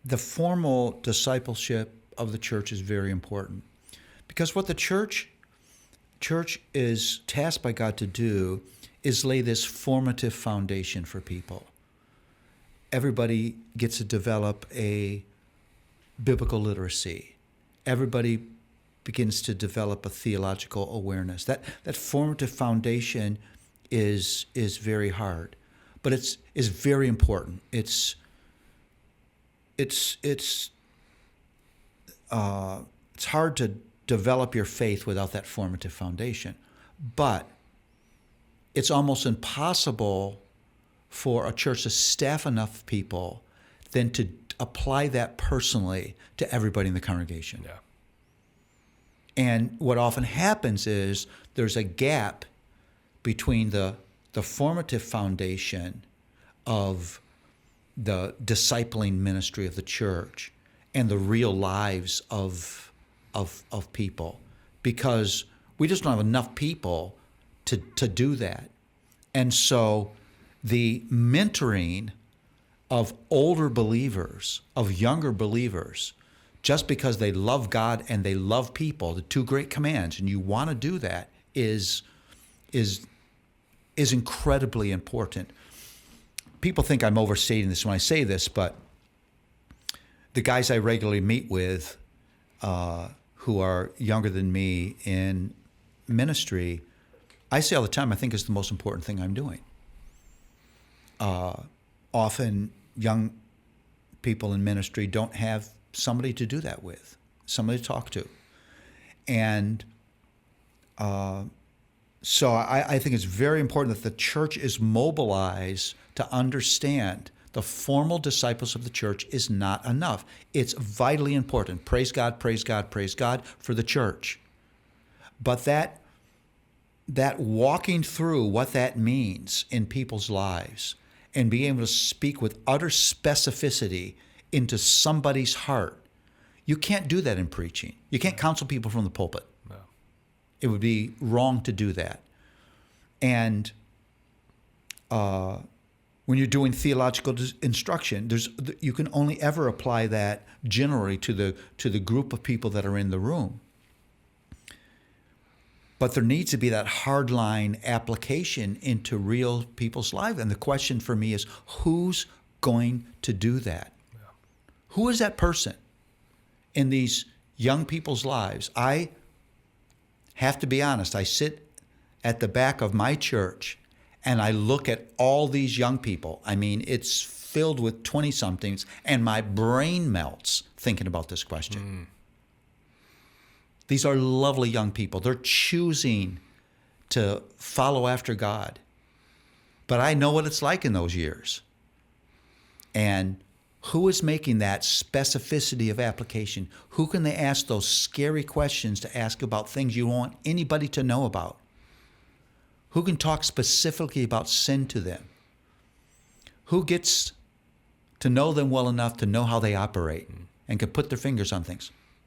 the formal discipleship of the church is very important, because what the church is tasked by God to do is lay this formative foundation for people. Everybody gets to develop a biblical literacy. Everybody begins to develop a theological awareness. That formative foundation is very hard, but it's very important. It's hard to develop your faith without that formative foundation, but it's almost impossible for a church to staff enough people then to apply that personally to everybody in the congregation. Yeah. And what often happens is there's a gap between the formative foundation of the discipling ministry of the church and the real lives of people, because we just don't have enough people to do that. And so the mentoring of older believers, of younger believers, just because they love God and they love people, the two great commands, and you want to do that, is incredibly important. People think I'm overstating this when I say this, but the guys I regularly meet with who are younger than me in ministry, I say all the time, I think it's the most important thing I'm doing. Often young people in ministry don't have somebody to do that with, somebody to talk to. And so I think it's very important that the church is mobilized to understand the formal disciples of the church is not enough. It's vitally important. Praise God, praise God, praise God for the church. But that walking through what that means in people's lives and being able to speak with utter specificity into somebody's heart, you can't do that in preaching. You can't counsel people from the pulpit. No. It would be wrong to do that. And when you're doing theological instruction, you can only ever apply that generally to the group of people that are in the room. But there needs to be that hardline application into real people's lives. And the question for me is, who's going to do that? Yeah. Who is that person in these young people's lives? I have to be honest. I sit at the back of my church and I look at all these young people. I mean, it's filled with 20-somethings, and my brain melts thinking about this question. These are lovely young people. They're choosing to follow after God. But I know what it's like in those years. And who is making that specificity of application? Who can they ask those scary questions to ask about things you don't want anybody to know about? Who can talk specifically about sin to them? Who gets to know them well enough to know how they operate and can put their fingers on things?